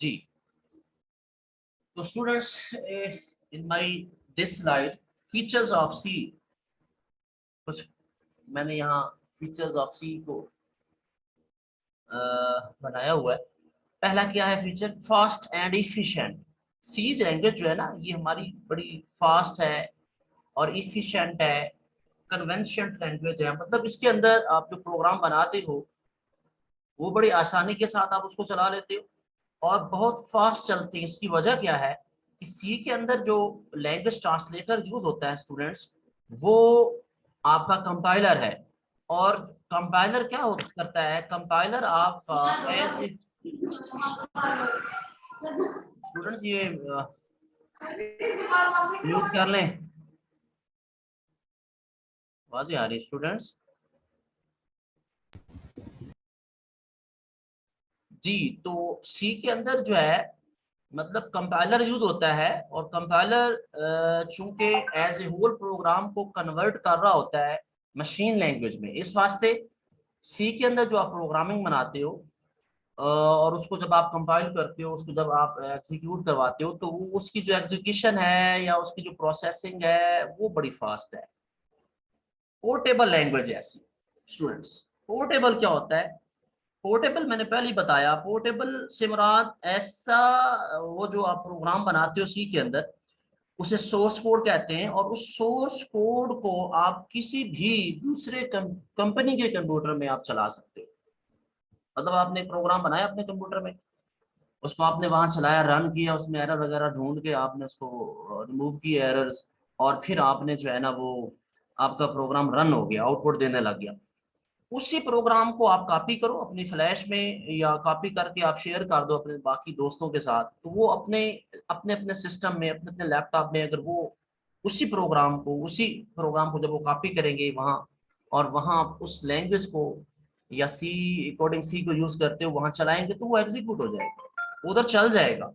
जी। तो students, in my this slide features of C, कुछ मैंने यहाँ फीचर्स ऑफ सी को बनाया हुआ है। पहला क्या है feature? Fast and efficient. C language जो है ना, ये हमारी बड़ी फास्ट है और इफिशिएंट है, कन्वेंशनल लैंग्वेज है। मतलब इसके अंदर आप जो प्रोग्राम बनाते हो वो बड़ी आसानी के साथ आप उसको चला लेते हो और बहुत फास्ट चलती है। इसकी वजह क्या है कि सी के अंदर जो लैंग्वेज ट्रांसलेटर यूज होता है स्टूडेंट्स, वो आपका कंपाइलर है। और कंपाइलर क्या करता है? कंपाइलर आपका एज स्टूडेंट्स, ये म्यूट कर लें, आवाज़ें आ रही स्टूडेंट्स। जी, तो सी के अंदर जो है मतलब कंपाइलर यूज होता है, और कंपाइलर चूंकि एज ए होल प्रोग्राम को कन्वर्ट कर रहा होता है मशीन लैंग्वेज में, इस वास्ते सी के अंदर जो आप प्रोग्रामिंग बनाते हो और उसको जब आप कंपाइल करते हो, उसको जब आप एग्जीक्यूट करवाते हो, तो वो उसकी जो एग्जीक्यूशन है या उसकी जो प्रोसेसिंग है वो बड़ी फास्ट है। पोर्टेबल लैंग्वेज है ऐसी स्टूडेंट्स। पोर्टेबल क्या होता है? पोर्टेबल मैंने पहले ही बताया, पोर्टेबल से मुराद ऐसा वो जो आप प्रोग्राम बनाते हो सी के अंदर, उसे सोर्स कोड कहते हैं, और उस सोर्स कोड को आप किसी भी दूसरे कंपनी के कंप्यूटर में आप चला सकते हो। मतलब आपने एक प्रोग्राम बनाया अपने कंप्यूटर में, उसको आपने वहां चलाया, रन किया, उसमें एरर वगैरह ढूंढ के आपने उसको रिमूव किया एरर्स, और फिर आपने जो है ना वो आपका प्रोग्राम रन हो गया, आउटपुट देने लग गया। उसी प्रोग्राम को आप कॉपी करो अपनी फ्लैश में, या कॉपी करके आप शेयर कर दो अपने बाकी दोस्तों के साथ, तो वो अपने अपने अपने सिस्टम में, अपने अपने लैपटॉप में, अगर वो उसी प्रोग्राम को जब वो कॉपी करेंगे वहाँ, और वहाँ उस लैंग्वेज को या सी कोडिंग सी को यूज करते हो वहां चलाएंगे, तो वो एग्जीक्यूट हो जाएगा, उधर चल जाएगा,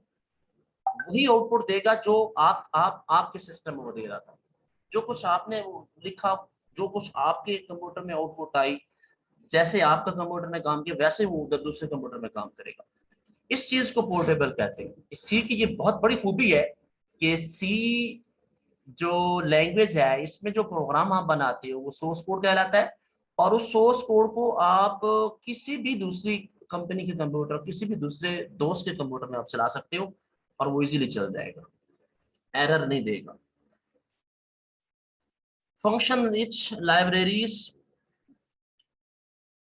वही आउटपुट देगा जो आप आपके सिस्टम में वो दे रहा था। जो कुछ आपने वो लिखा, जो कुछ आपके कंप्यूटर में आउटपुट आई, जैसे आपका कंप्यूटर ने काम किया वैसे वो उधर दूसरे कंप्यूटर में काम करेगा। इस चीज को पोर्टेबल कहते हैं। सी की ये बहुत बड़ी खूबी है कि सी जो लैंग्वेज है, इसमें जो प्रोग्राम आप बनाते हो वो सोर्स कोड कहलाता है, और उस सोर्स कोड को आप किसी भी दूसरी कंपनी के कंप्यूटर, किसी भी दूसरे दोस्त के कंप्यूटर में आप चला सकते हो, और वो इजीली चल जाएगा, एरर नहीं देगा। Function rich libraries.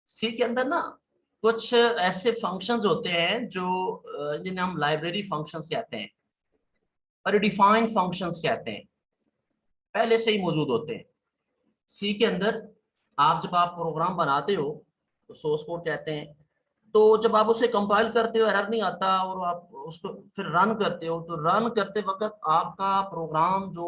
सी के अंदर ना कुछ ऐसे फंक्शंस होते हैं जो जिन्हें हम लाइब्रेरी फंक्शंस कहते हैं, और डिफाइंड फंक्शंस कहते हैं, पहले से ही मौजूद होते हैं सी के अंदर। आप जब आप प्रोग्राम बनाते हो तो सोर्स कोड कहते हैं, तो जब आप उसे कंपाइल करते हो एरर नहीं आता, और आप उसको फिर रन करते हो, तो रन करते वक्त आपका प्रोग्राम जो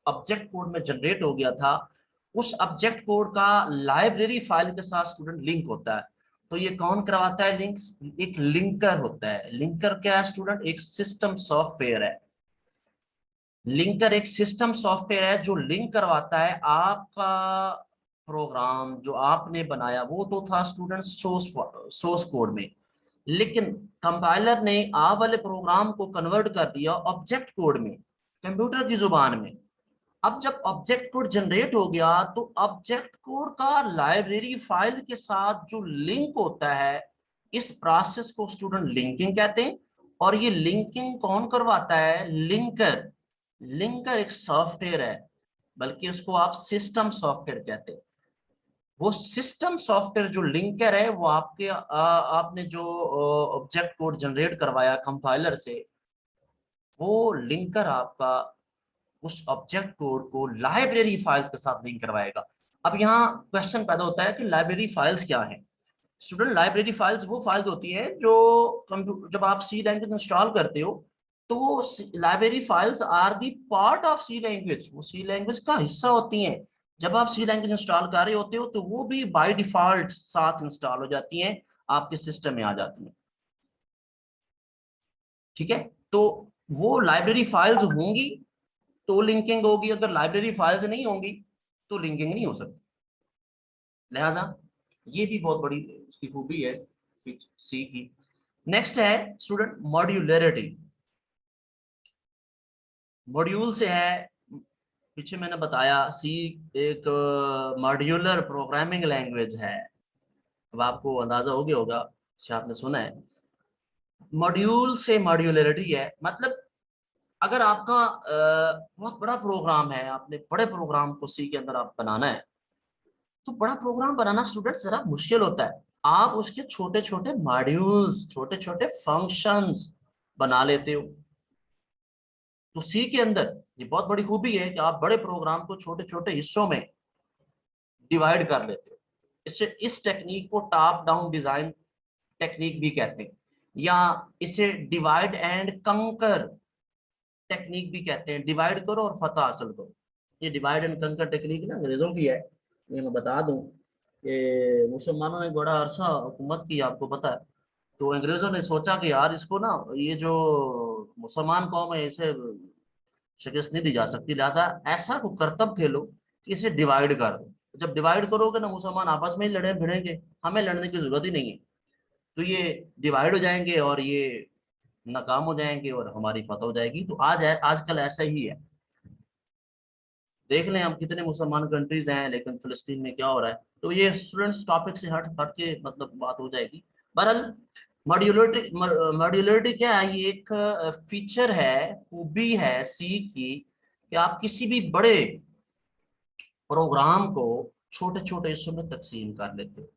ऑब्जेक्ट कोड में जनरेट हो गया था, उस ऑब्जेक्ट कोड का लाइब्रेरी फाइल के साथ स्टूडेंट लिंक होता है। तो ये कौन करवाता है लिंक? एक लिंकर होता है। लिंकर क्या है स्टूडेंट? एक सिस्टम सॉफ्टवेयर है। लिंकर एक सिस्टम सॉफ्टवेयर है जो लिंक करवाता है आपका प्रोग्राम जो आपने बनाया, वो तो था स्टूडेंट सोर्स कोड में, लेकिन कंपाइलर ने आप वाले प्रोग्राम को कन्वर्ट कर दिया ऑब्जेक्ट कोड में, कंप्यूटर की जुबान में। अब जब ऑब्जेक्ट कोड जनरेट हो गया, तो ऑब्जेक्ट कोड का लाइब्रेरी फाइल के साथ जो लिंक होता है, इस प्रोसेस को स्टूडेंट लिंकिंग कहते हैं। और ये लिंकिंग कौन करवाता है? लिंकर। लिंकर एक सॉफ्टवेयर है, बल्कि उसको आप सिस्टम सॉफ्टवेयर कहते हैं। वो सिस्टम सॉफ्टवेयर जो लिंकर है, वो आपके आपने जो ऑब्जेक्ट कोड जनरेट करवाया कंपाइलर से, वो लिंकर आपका उस ऑब्जेक्ट कोड को लाइब्रेरी फाइल्स के साथ लिंक करवाएगा। अब यहाँ क्वेश्चन पैदा होता है कि लाइब्रेरी फाइल्स क्या है स्टूडेंट? लाइब्रेरी फाइल्स वो फाइल्स होती है जो जब आप सी लैंग्वेज इंस्टॉल करते हो, तो वो library files are the part of C language, वो सी लैंग्वेज का हिस्सा होती हैं। जब आप सी लैंग्वेज इंस्टॉल कर रहे होते हो, तो वो भी बाय डिफॉल्ट साथ इंस्टॉल हो जाती हैं, आपके सिस्टम में आ जाती हैं। ठीक है, तो वो लाइब्रेरी फाइल्स होंगी तो लिंकिंग होगी, अगर लाइब्रेरी फाइल्स नहीं होंगी तो लिंकिंग नहीं हो सकती। लिहाजा ये भी बहुत बड़ी उसकी खूबी है सी की। नेक्स्ट है स्टूडेंट मॉड्यूलरिटी। मॉड्यूल से है, पीछे मैंने बताया सी एक मॉड्यूलर प्रोग्रामिंग लैंग्वेज है। अब आपको अंदाजा हो गया होगा, से आपने सुना है। मॉड्यूल से मॉड्यूलरिटी है, मतलब अगर आपका बहुत बड़ा प्रोग्राम है, आपने बड़े प्रोग्राम को सी के अंदर आप बनाना है, तो बड़ा प्रोग्राम बनाना स्टूडेंट जरा मुश्किल होता है। आप उसके छोटे छोटे मॉड्यूल्स, छोटे छोटे फंक्शंस बना लेते हो। तो सी के अंदर ये बहुत बड़ी खूबी है कि आप बड़े प्रोग्राम को छोटे छोटे हिस्सों में डिवाइड कर लेते हो। इससे इस टेक्निक को टॉप डाउन डिजाइन टेक्निक भी कहते हैं, या इसे डिवाइड एंड कंकर टेक्निक भी कहते हैं। डिवाइड करो और फतह हासिल करो। ये डिवाइड एंड कंकर टेक्निक ना अंग्रेजों की है, ये मैं बता दूं। ये मुसलमानों ने बड़ा अरसा हुकूमत की, आपको पता है। तो अंग्रेजों ने सोचा कि यार इसको ना, ये जो मुसलमान कौम है इसे शिकस्त नहीं दी जा सकती, लिहाजा ऐसा को करतब खेलो कि इसे डिवाइड कर दो। जब डिवाइड करोगे ना, मुसलमान आपस में ही लड़े भिड़ेंगे, हमें लड़ने की जरूरत ही नहीं है। तो ये डिवाइड हो जाएंगे और ये नाकाम हो जाएंगे और हमारी फतह हो जाएगी। तो आजकल ऐसा ही है। देख लें हम कितने मुसलमान कंट्रीज हैं, लेकिन फिलिस्तीन में क्या हो रहा है। तो ये स्टूडेंट्स टॉपिक से हट हट के मतलब बात हो जाएगी। बहरहाल मॉड्यूलरिटी, मॉड्यूलरिटी क्या है, ये एक फीचर है, खूबी है सी की, कि आप किसी भी बड़े प्रोग्राम को छोटे छोटे हिस्सों में तकसीम कर लेते हो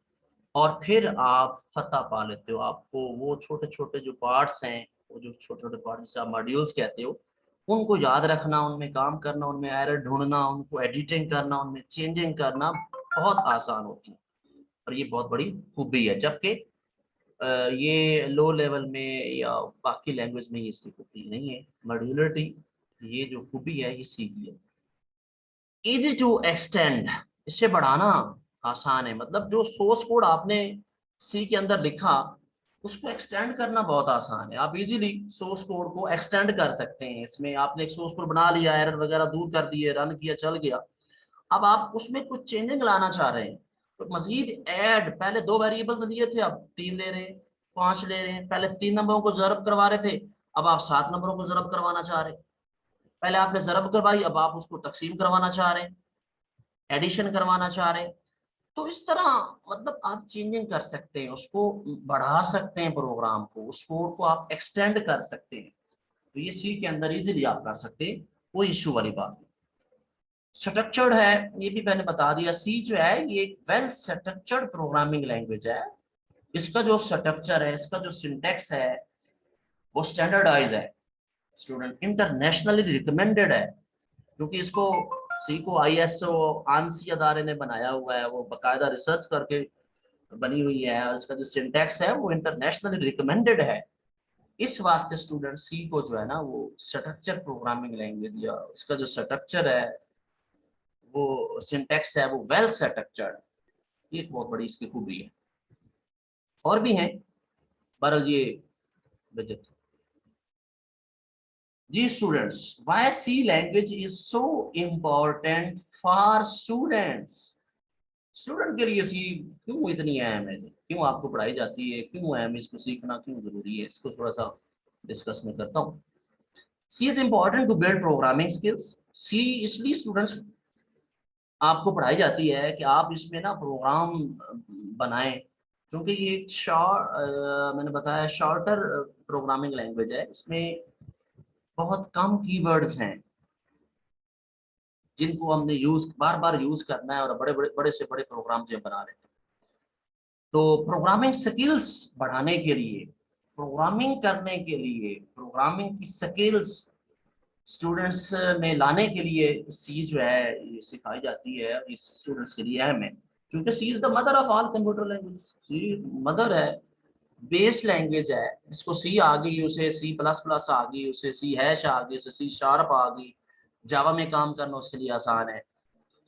और फिर आप फतह पा लेते हो। आपको वो छोटे छोटे जो पार्ट्स हैं, वो जो छोटे छोटे पार्ट जिसे आप मॉड्यूल्स कहते हो, उनको याद रखना, उनमें काम करना, उनमें एरर ढूंढना, उनको एडिटिंग करना, उनमें चेंजिंग करना बहुत आसान होती है। और ये बहुत बड़ी खूबी है, जबकि ये लो लेवल में या बाकी लैंग्वेज में ये इसकी खूबी नहीं है। मॉड्यूलरिटी ये जो खूबी है ये सी की है। इजी टू एक्सटेंड, इससे बढ़ाना आसान है। मतलब जो सोर्स कोड आपने सी के अंदर लिखा, उसको एक्सटेंड करना बहुत आसान है। आप इजीली सोर्स कोड को एक्सटेंड कर सकते हैं। इसमें आपने एक सोर्स कोड बना लिया, एरर वगैरह दूर कर दिए, रन किया, चल गया। अब आप उसमें कुछ चेंजिंग लाना चाह रहे हैं, तो मजीद ऐड, पहले 2 वेरिएबल्स लिए थे, अब 3 ले रहे हैं, 5 ले रहे हैं। पहले 3 नंबरों को जरब करवा रहे थे, अब आप 7 नंबरों को जरब करवाना चाह रहे हैं। पहले आपने जरब करवाई, अब आप उसको तकसीम करवाना चाह रहे हैं, एडिशन करवाना चाह रहे हैं। तो इस तरह मतलब आप चेंजिंग कर सकते हैं, उसको बढ़ा सकते हैं, प्रोग्राम को, उस कोड को आप एक्सटेंड कर सकते हैं। तो ये सी के अंदर इजीली आप कर सकते हैं, कोई इश्यू वाली बात नहीं। स्ट्रक्चर्ड है, ये भी मैंने बता दिया। सी जो है ये एक वेल स्ट्रक्चर्ड प्रोग्रामिंग लैंग्वेज है। इसका जो स्ट्रक्चर है, इसका जो सिंटेक्स है, वो स्टैंडर्डाइज है स्टूडेंट, इंटरनेशनली रिकमेंडेड है। क्योंकि इसको सी को आईएसओ आंसी अदारे ने बनाया हुआ है, वो बाकायदा रिसर्च करके बनी हुई है, और इसका जो सिंटेक्स है वो इंटरनेशनली रिकमेंडेड है। इस वास्ते स्टूडेंट सी को जो है ना, वो स्ट्रक्चर प्रोग्रामिंग लैंग्वेज, या इसका जो स्ट्रक्चर है, वो सिंटेक्स है, वो वेल स्ट्रक्चर्ड। ये एक बहुत बड़ी इसकी खूबी है। और भी हैं, बहरहाल ये बजट। जी students, why C language is so important for students. Student के लिए सी क्यों इतनी अहम है, क्यों आपको पढ़ाई जाती है, क्यों अहम है, इसको सीखना क्यों जरूरी है, इसको थोड़ा सा डिस्कस में करता हूँ। C is important to build programming skills. C इसलिए स्टूडेंट्स आपको पढ़ाई जाती है कि आप इसमें ना प्रोग्राम बनाएं, क्योंकि ये एक मैंने बताया शॉर्टर प्रोग्रामिंग लैंग्वेज है। इसमें बहुत कम कीवर्ड्स हैं जिनको हमने यूज बार बार यूज करना है, और बड़े बड़े बड़े से बड़े प्रोग्राम जो बना रहे हैं। तो प्रोग्रामिंग स्किल्स बढ़ाने के लिए, प्रोग्रामिंग करने के लिए, प्रोग्रामिंग की स्किल्स स्टूडेंट्स में लाने के लिए सी जो है ये सिखाई जाती है। इस स्टूडेंट्स के लिए अहम है, क्योंकि C is the mother of all computer language. C mother है, बेस लैंग्वेज है। जिसको सी आ गई उसे सी प्लस प्लस आ गई, उसे सी हैश आ गई, उसे सी शार्प आ गई, जावा में काम करना उसके लिए आसान है।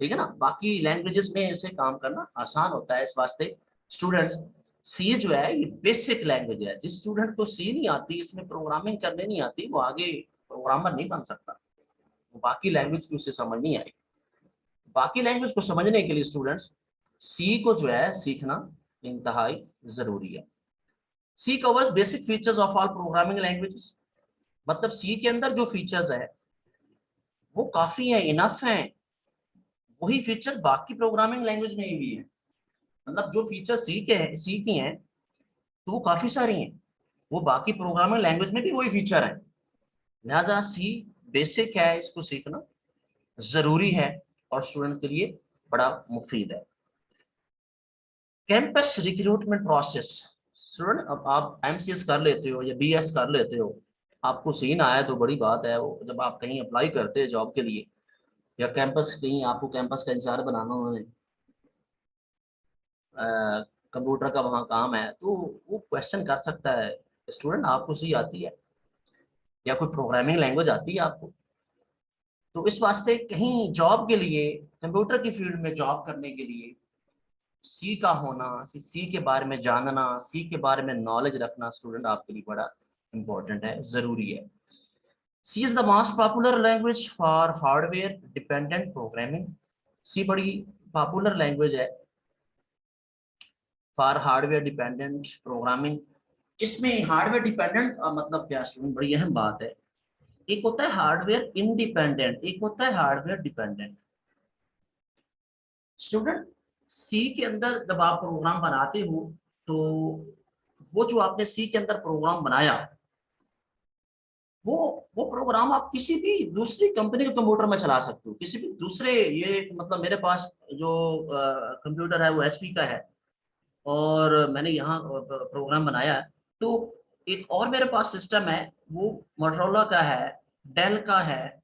ठीक है ना, बाकी लैंग्वेजेस में इसे काम करना आसान होता है। इस वास्ते स्टूडेंट्स, सी जो है ये बेसिक लैंग्वेज है। जिस स्टूडेंट को सी नहीं आती, इसमें प्रोग्रामिंग करने नहीं आती, वो आगे प्रोग्रामर नहीं बन सकता। वो बाकी लैंग्वेज की उसे समझ नहीं आएगी। बाकी लैंग्वेज को समझने के लिए स्टूडेंट्स सी को जो है सीखना इंतहाई जरूरी है। C covers basic features of all programming languages, मतलब सी के अंदर जो फीचर्स है वो काफी है, इनफ है। वही फीचर बाकी प्रोग्रामिंग लैंग्वेज में भी है, मतलब जो फीचर सी की हैं तो वो काफी सारी हैं, वो बाकी प्रोग्रामिंग लैंग्वेज में भी वही फीचर है। लिहाजा सी बेसिक है, इसको सीखना जरूरी है और स्टूडेंट के लिए बड़ा मुफीद है। कैंपस रिक्रूटमेंट प्रोसेस, स्टूडेंट अब आप एमसीएस कर लेते हो या बीएस कर लेते हो, आपको सीन आया तो बड़ी बात है। वो जब आप कहीं अप्लाई करते हैं जॉब के लिए या कैंपस, कहीं आपको कैंपस का इंचार्ज बनाना, उन्होंने कंप्यूटर का वहाँ काम है, तो वो क्वेश्चन कर सकता है, स्टूडेंट आपको सी आती है या कोई प्रोग्रामिंग लैंग्वेज आती है आपको? तो इस वास्ते कहीं जॉब के लिए, कंप्यूटर की फील्ड में जॉब करने के लिए सी का होना, सी के बारे में जानना, सी के बारे में नॉलेज रखना स्टूडेंट आपके लिए बड़ा इंपॉर्टेंट है, जरूरी है। C is the most popular language for hardware dependent programming. C बड़ी पॉपुलर लैंग्वेज है फॉर हार्डवेयर डिपेंडेंट प्रोग्रामिंग। इसमें हार्डवेयर डिपेंडेंट मतलब क्या स्टूडेंट, बड़ी अहम बात है। एक होता है हार्डवेयर इंडिपेंडेंट, एक होता है हार्डवेयर डिपेंडेंट। स्टूडेंट सी के अंदर जब आप प्रोग्राम बनाते हो तो वो जो आपने सी के अंदर प्रोग्राम बनाया, वो वो प्रोग्राम आप किसी भी दूसरी कंपनी के कंप्यूटर में चला सकते हो, किसी भी दूसरे, ये मतलब मेरे पास जो कंप्यूटर है वो एचपी का है और मैंने यहाँ प्रोग्राम बनाया है, तो एक और मेरे पास सिस्टम है वो मोटरोला का है, डेल का है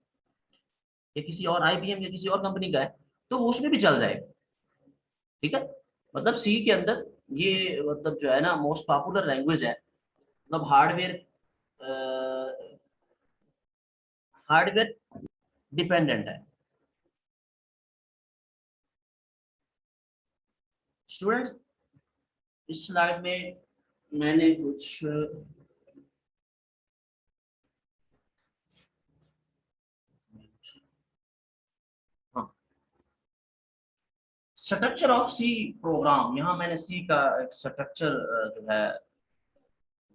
या किसी और आईबीएम या किसी और कंपनी का है, तो वो उसमें भी चल जाएगा। ठीक है, मतलब सी के अंदर ये मतलब जो है ना मोस्ट पॉपुलर लैंग्वेज है, मतलब हार्डवेयर डिपेंडेंट है। स्टूडेंट्स इस स्लाइड में मैंने कुछ हाँ, स्ट्रक्चर ऑफ सी प्रोग्राम, यहाँ मैंने सी का एक स्ट्रक्चर जो है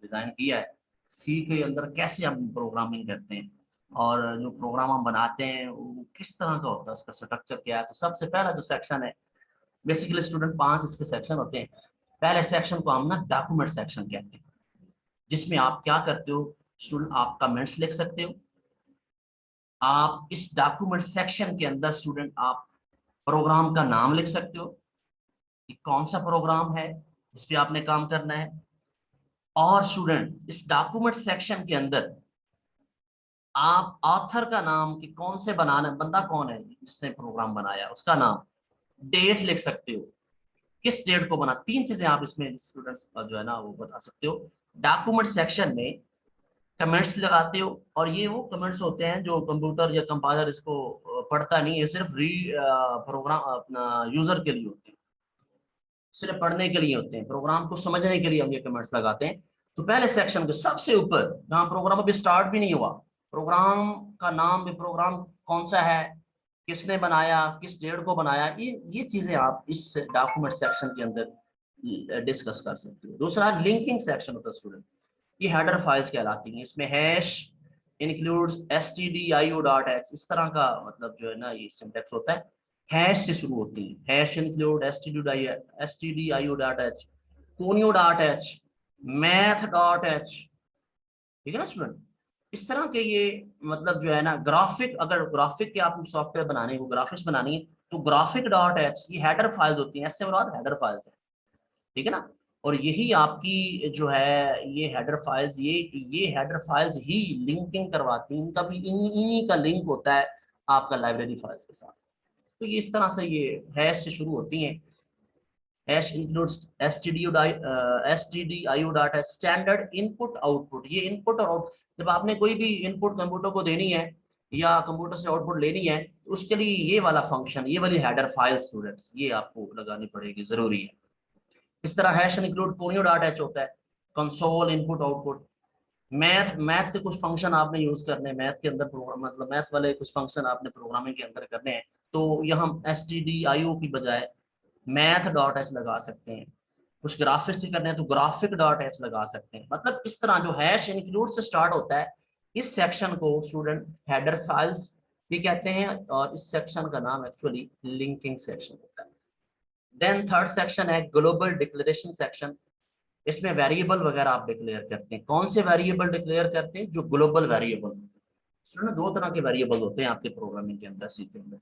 डिजाइन किया है। सी के अंदर कैसे हम प्रोग्रामिंग करते हैं और जो प्रोग्राम हम बनाते हैं वो किस तरह का होता है, उसका स्ट्रक्चर क्या है। तो सबसे पहला जो सेक्शन है, बेसिकली स्टूडेंट 5 इसके सेक्शन होते हैं। पहले सेक्शन को हम ना डॉक्यूमेंट सेक्शन कहते हैं, जिसमें आप क्या करते हो स्टूडेंट, आप कमेंट्स लिख सकते हो। आप इस डॉक्यूमेंट सेक्शन के अंदर स्टूडेंट आप प्रोग्राम का नाम लिख सकते हो कि कौन सा प्रोग्राम है जिस पे आपने काम करना है। और स्टूडेंट इस डॉक्यूमेंट सेक्शन के अंदर आप ऑथर का नाम कि कौन से बनाने, बंदा कौन है जिसने प्रोग्राम बनाया, उसका नाम, डेट लिख सकते हो, किस डेट को बना। 3 चीजें आप इसमें स्टूडेंट्स जो है ना वो बता सकते हो। डॉक्यूमेंट सेक्शन में कमेंट्स लगाते हो, और ये वो कमेंट्स होते हैं जो कंप्यूटर या कंपाइलर इसको पढ़ता नहीं है, सिर्फ प्रोग्राम अपना यूजर के लिए होते हैं, सिर्फ पढ़ने के लिए होते हैं, प्रोग्राम को समझने के लिए हम ये कमेंट्स लगाते हैं। तो पहले सेक्शन के सबसे ऊपर जहाँ प्रोग्राम अभी स्टार्ट भी नहीं हुआ, प्रोग्राम का नाम भी, प्रोग्राम कौन सा है, किसने बनाया, किस डेट को बनाया, ये चीजें आप इस डॉक्यूमेंट सेक्शन के अंदर डिस्कस कर सकते हो। दूसरा लिंकिंग सेक्शन होता है स्टूडेंट, ये हेडर फाइल्स कहलाती हैं। इसमें हैश इंक्लूड्स stdio.h, इस तरह का मतलब जो है ना ये सिंटेक्स होता है, हैश से शुरू होती है। Hash include stdio.h, conio.h, math.h। ठीक है ना स्टूडेंट, इस तरह के ये मतलब जो है ना ग्राफिक, अगर ग्राफिक के आप सॉफ्टवेयर बनाने हो, ग्राफिक्स बनानी है, तो ग्राफिक.h ये हेडर फाइल्स होती हैं, ऐसे मुराद हेडर फाइल्स है। ठीक है ना, और यही आपकी जो है ये हेडर फाइल्स, ये हेडर फाइल्स ही लिंकिंग करवाती हैं, इनका भी इन्हीं का लिंक होता है आपका लाइब्रेरी फाइल्स के साथ। तो ये इस तरह से ये हैश से शुरू होती हैं। Hash includes stdio data, standard input output, ये इनपुट और आउट, जब आपने कोई भी इनपुट कंप्यूटर को देनी है या कंप्यूटर से आउटपुट लेनी है, तो उसके लिए ये वाला फंक्शन, ये वाली हेडर फाइल स्टूडेंट्स ये आपको लगानी पड़ेगी, जरूरी है। इस तरह hash include conio dot H होता है, कंसोल इनपुट आउटपुट। मैथ के कुछ फंक्शन आपने यूज करने, मैथ के अंदर प्रोग्राम मतलब मैथ वाले कुछ फंक्शन आपने प्रोग्रामिंग के अंदर करने हैं, तो यहाँ stdio की बजाय मैथ डॉट एच लगा सकते हैं। कुछ ग्राफिक्स भी करने हैं तो ग्राफिक डॉट एच लगा सकते हैं। मतलब इस तरह जो हैश इंक्लूड से स्टार्ट होता है, इस सेक्शन को स्टूडेंट हेडर्स फाइल्स भी कहते हैं, और इस सेक्शन का नाम एक्चुअली लिंकिंग सेक्शन होता है। देन थर्ड सेक्शन है ग्लोबल डिक्लेरेशन सेक्शन। इसमें वेरिएबल वगैरह आप डिक्लेयर करते हैं। कौन से वेरिएबल डिक्लेयर करते हैं? जो ग्लोबल वेरिएबल होते हैं। स्टूडेंट दो तरह के वेरिएबल होते हैं आपके प्रोग्रामिंग के अंदर, सी के अंदर।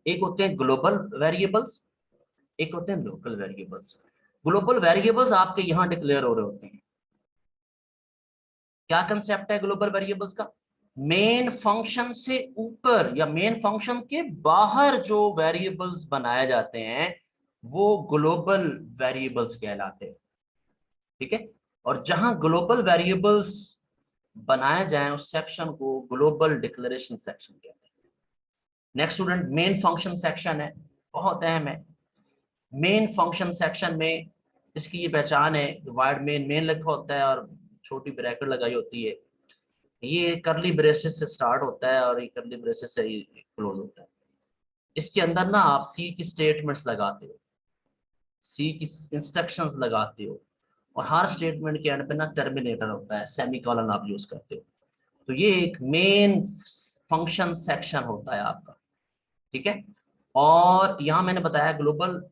एक होते हैं ग्लोबल वेरिएबल्स, एक होते हैं लोकल वेरिएबल्स। ग्लोबल वेरिएबल्स आपके यहाँ डिक्लेयर हो रहे होते हैं। क्या कंसेप्ट है ग्लोबल वेरिएबल्स का? मेन फंक्शन से ऊपर या मेन फंक्शन के बाहर जो वेरिएबल्स बनाए जाते हैं वो ग्लोबल वेरिएबल्स कहलाते हैं। ठीक है, और जहां ग्लोबल वेरिएबल्स बनाए जाएं उस सेक्शन को ग्लोबल डिक्लेरेशन सेक्शन कहते हैं। Next student main function section है, बहुत अहम है। मेन फंक्शन सेक्शन में इसकी ये पहचान है, वाइड मेन मेन लिखा होता है और छोटी ब्रैकेट लगाई होती है। ये करली ब्रेसेस से स्टार्ट होता है और ये करली ब्रेसेस से ही क्लोज होता है। इसके अंदर ना आप सी की स्टेटमेंट्स लगाते हो, सी की इंस्ट्रक्शंस लगाते हो, और हर स्टेटमेंट के एंड पे ना टर्मिनेटर होता है, सेमीकोलन आप यूज करते हो। तो ये एक मेन फंक्शन सेक्शन होता है आपका। ठीक है, और यहाँ मैंने बताया ग्लोबल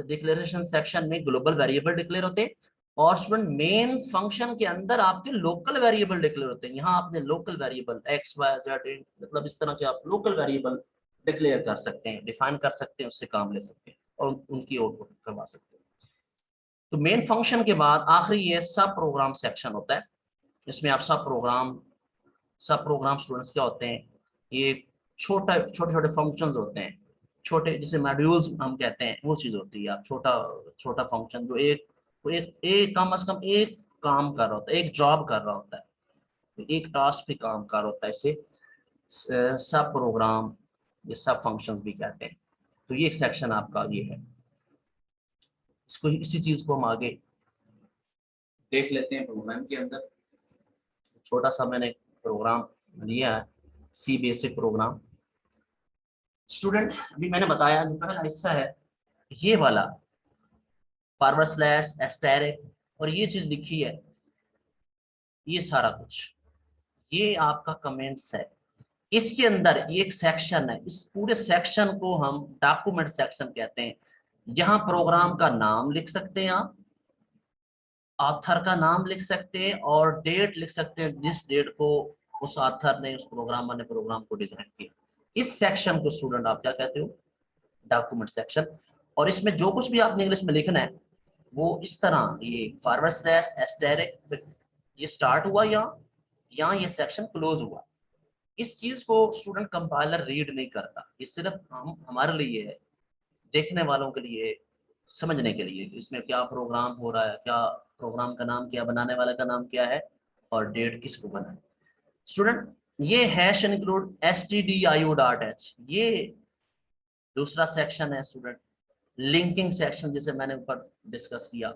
डिक्लेरेशन सेक्शन में ग्लोबल वेरिएबल डिक्लेयर होते हैं, और स्टूडेंट मेन फंक्शन के अंदर आपके लोकल वेरिएबल डिक्लेयर होते हैं। यहाँ आपने local variable X Y Z मतलब इस तरह के आप लोकल वेरिएबल डिक्लेयर कर सकते हैं, डिफाइन कर सकते हैं, उससे काम ले सकते हैं और उनकी आउटपुट करवा सकते हैं। तो मेन फंक्शन के बाद आखिरी ये सब प्रोग्राम सेक्शन होता है। इसमें आप सब प्रोग्राम स्टूडेंट्स क्या होते हैं? ये छोटे छोटे फंक्शंस होते हैं, छोटे जिसे मॉड्यूल्स हम कहते हैं, वो चीज होती है। आप छोटा छोटा फंक्शन जो एक कम से कम एक काम कर रहा होता है, एक जॉब कर रहा होता है, तो एक टास्क पे काम कर रहा होता है, इसे सब प्रोग्राम ये सब फंक्शंस भी कहते हैं। तो ये एक सेक्शन आपका ये है। इसको इसी चीज को हम आगे देख लेते हैं प्रोग्राम के अंदर। छोटा सा मैंने प्रोग्राम लिया है, सी बेसिक प्रोग्राम। स्टूडेंट अभी मैंने बताया जो पहला हिस्सा है ये वाला फॉरवर्ड स्लैश एस्टेरिक, और ये चीज लिखी है, ये सारा कुछ ये आपका कमेंट्स है। इसके अंदर ये एक सेक्शन है, इस पूरे सेक्शन को हम डॉक्यूमेंट सेक्शन कहते हैं। यहाँ प्रोग्राम का नाम लिख सकते हैं आप, ऑथर का नाम लिख सकते हैं, और डेट लिख सकते हैं जिस डेट को उस ऑथर ने, उस प्रोग्रामर ने प्रोग्राम को डिजाइन किया। इस सेक्शन को स्टूडेंट आप क्या कहते हो? Document section. और इसमें जो कुछ भी आपने इंग्लिश में लिखना है वो इस तरह, ये फॉरवर्ड स्लैश एस्टेरिक ये स्टार्ट हुआ या ये सेक्शन क्लोज हुआ। इस चीज को स्टूडेंट कंपाइलर रीड नहीं करता, ये सिर्फ हम हमारे लिए है, देखने वालों के लिए, समझने के लिए कि इसमें क्या प्रोग्राम हो रहा है, क्या प्रोग्राम का नाम क्या, बनाने वाले का नाम क्या है, और डेट किसको बना है। स्टूडेंट ये हैश इंक्लूड stdio.h, ये दूसरा सेक्शन है स्टूडेंट। लिंकिंग सेक्शन जिसे मैंने ऊपर डिस्कस किया,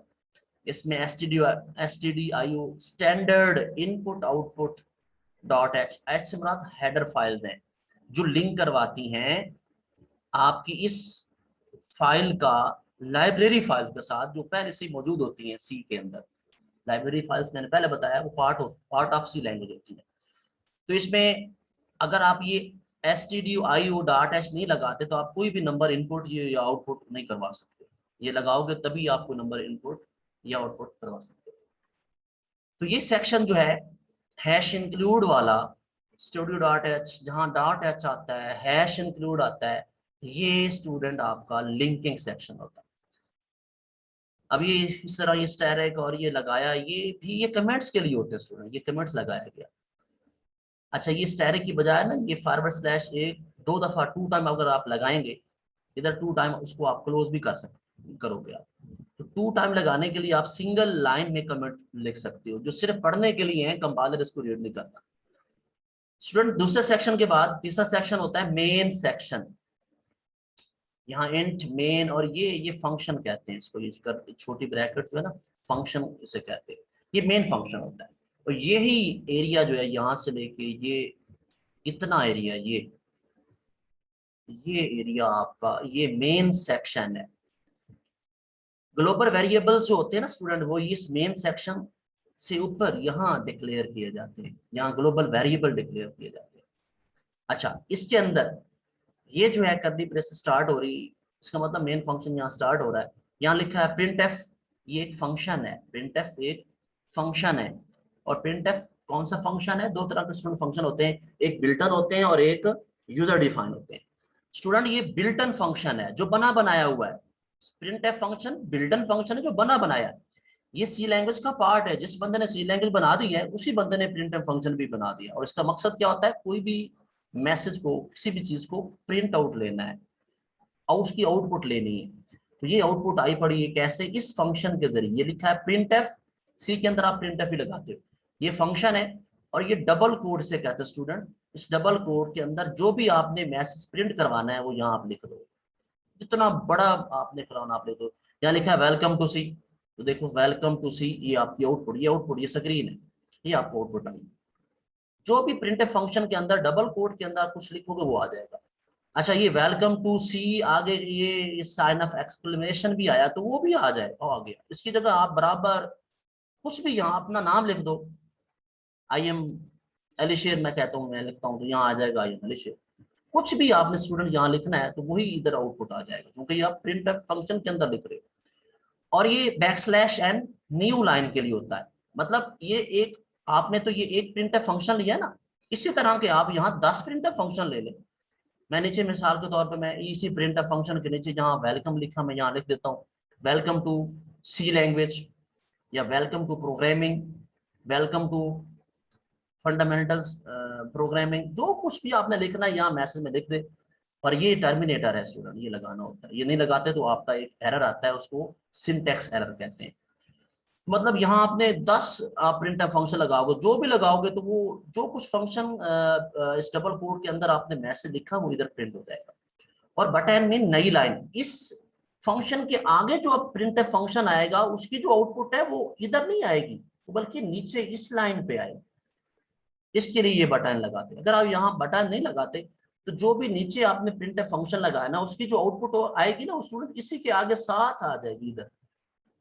इसमें stdio standard input output dot H, H से मुराद हेडर फाइल्स हैं जो लिंक करवाती हैं आपकी इस फाइल का लाइब्रेरी फाइल्स के साथ जो पहले से मौजूद होती हैं सी के अंदर। लाइब्रेरी फाइल्स मैंने पहले बताया वो पार्ट ऑफ सी लैंग्वेज होती है। तो इसमें अगर आप ये stdio.h नहीं लगाते तो आप कोई भी नंबर इनपुट या आउटपुट नहीं करवा सकते। ये लगाओगे तभी आपको नंबर इनपुट या आउटपुट करवा सकते हो। तो ये सेक्शन जो है हैश इंक्लूड वाला, studio.h जहाँ डॉट एच आता है, हैश इंक्लूड आता है, ये स्टूडेंट आपका लिंकिंग सेक्शन होता है। अब ये इस तरह ये स्टैरिक और ये लगाया, ये भी ये कमेंट्स के लिए होते हैं स्टूडेंट, ये कमेंट्स लगाया गया। अच्छा ये स्टैरिक की बजाय ना ये फॉरवर्ड स्लैश एक दो दफा टू टाइम अगर आप लगाएंगे, इधर टू टाइम उसको आप क्लोज भी कर सकते करोगे आप। तो टू टाइम लगाने के लिए आप सिंगल लाइन में कमेंट लिख सकते हो जो सिर्फ पढ़ने के लिए है, कंपाइलर इसको रीड नहीं करता। स्टूडेंट दूसरे सेक्शन के बाद तीसरा सेक्शन होता है मेन सेक्शन। यहाँ इंट मेन, और ये फंक्शन कहते हैं इसको, यूज कर छोटी ब्रैकेट जो है ना, फंक्शन इसे कहते हैं। ये मेन फंक्शन होता है, और यही एरिया जो है यहाँ से लेके ये इतना एरिया, ये एरिया आपका ये मेन सेक्शन है। ग्लोबल वेरिएबल्स जो होते हैं ना स्टूडेंट, वो इस मेन सेक्शन से ऊपर यहाँ डिक्लेयर किए जाते हैं, यहाँ ग्लोबल वेरिएबल डिक्लेयर किए जाते हैं। अच्छा, इसके अंदर ये जो है कर्ली ब्रेस स्टार्ट हो रही, इसका मतलब मेन फंक्शन यहाँ स्टार्ट हो रहा है। यहाँ लिखा है प्रिंट एफ, ये एक फंक्शन है, प्रिंट एफ एक फंक्शन है। और प्रिंट एफ कौन सा फंक्शन है? दो तरह के स्टूडेंट फंक्शन होते हैं, एक बिल्ट इन होते हैं और एक यूजर डिफाइन होते हैं। स्टूडेंट ये बिल्ट इन फंक्शन है जो बना बनाया हुआ है। Print F function built in function है जो बना बनाया है। ये सी लैंग्वेज का पार्ट है, जिस बंदे ने सी लैंग्वेज बना दी है उसी बंदे ने प्रिंट एफ फंक्शन भी बना दिया। और इसका मकसद क्या होता है? कोई भी मैसेज को, किसी भी चीज को प्रिंट आउट लेना है और उसकी आउटपुट लेनी है। तो ये आउटपुट आई पड़ी है कैसे? इस फंक्शन के जरिए। ये लिखा है प्रिंट एफ, सी के अंदर आप प्रिंट एफ ही लगाते हो, ये फंक्शन है। और ये डबल कोड से कहते हैं स्टूडेंट, इस डबल कोड के अंदर जो भी आपने मैसेज प्रिंट करवाना है वो यहाँ आप लिख दो, जितना बड़ा आपने कराना आप लिख दो। यहाँ लिखा है वेलकम टू सी, तो देखो वेलकम टू सी, ये आपकी आउटपुट, ये आउटपुट, ये स्क्रीन है, ये आपको आउटपुट आई। जो भी प्रिंट फंक्शन के अंदर डबल कोड के अंदर कुछ लिखोगे वो आ जाएगा। अच्छा, ये वेलकम टू सी आगे ये साइन ऑफ एक्सक्लेमेशन भी आया तो वो भी आ जाएगा, आ गया। इसकी जगह आप बराबर कुछ भी यहाँ अपना नाम लिख दो, आई एम एलिशेर मैं कहता हूँ, मैं लिखता हूँ तो यहाँ आ जाएगा आई एम एलिशेर। कुछ भी आपने स्टूडेंट यहाँ लिखना है तो वही इधर आउटपुट आ जाएगा, क्योंकि ये आप प्रिंट फंक्शन के अंदर लिख रहे हो। और ये बैकस्लैश एन न्यू लाइन के लिए होता है, मतलब ये एक, आपने तो ये एक प्रिंट फंक्शन लिया है ना, इसी तरह के आप यहाँ 10 प्रिंट फंक्शन ले लें। मैं नीचे मिसाल के तौर पे मैं इसी प्रिंट फंक्शन के नीचे जहाँ वेलकम लिखा मैं यहाँ लिख देता हूँ वेलकम टू सी लैंग्वेज, या welcome to programming, welcome to fundamentals programming, जो कुछ भी आपने लिखना है यहाँ मैसेज में लिख दे। और ये टर्मिनेटर है स्टूडेंट, ये लगाना होता है, ये नहीं लगाते तो आपका एक एरर आता है, उसको सिंटेक्स एरर कहते हैं। मतलब यहाँ आपने 10 आप प्रिंट फंक्शन लगाओगे, जो भी लगाओगे तो वो जो कुछ फंक्शन इस डबल कोड के अंदर आपने मैसेज लिखा वो इधर प्रिंट हो जाएगा। और बटन मीन नई लाइन, इस फंक्शन के आगे जो अब प्रिंट फंक्शन आएगा उसकी जो आउटपुट है वो इधर नहीं आएगी, बल्कि नीचे इस लाइन पे आएगी। इसके लिए ये बटन लगाते हैं। अगर आप यहाँ बटन नहीं लगाते तो जो भी नीचे आपने प्रिंट फंक्शन लगाया ना उसकी जो आउटपुट आएगी ना, स्टूडेंट इसी के आगे साथ आ जाएगी, इधर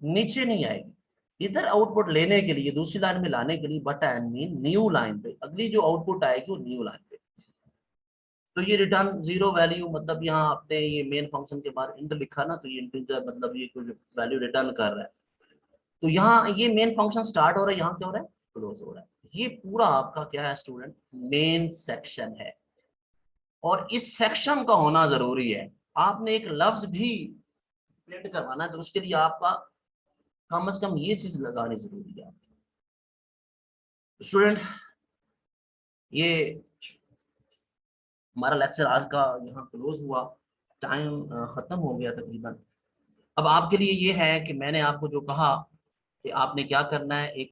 नीचे नहीं आएगी। इधर आउटपुट लेने के लिए, दूसरी लाइन में लाने के लिए बटन मीन न्यू लाइन पे, अगली जो आउटपुट आएगी वो न्यू लाइन पे। तो ये रिटर्न जीरो वैल्यू, मतलब यहाँ आपने ये मेन फंक्शन के बाहर इंट लिखा ना, तो ये इंटीजर मतलब ये कुछ वैल्यू रिटर्न कर रहा है। तो यहाँ ये मेन फंक्शन स्टार्ट हो रहा है, यहाँ क्या हो रहा है? क्लोज हो रहा है। ये पूरा आपका क्या है स्टूडेंट? मेन सेक्शन है। और इस सेक्शन का होना जरूरी है। आपने एक लफ्ज भी प्रिंट करवाना है तो उसके लिए आपका कम से कम ये चीज लगानी जरूरी है स्टूडेंट। ये हमारा लेक्चर आज का यहाँ क्लोज हुआ, टाइम खत्म हो गया तकरीबन। अब आपके लिए ये है कि मैंने आपको जो कहा कि आपने क्या करना है, एक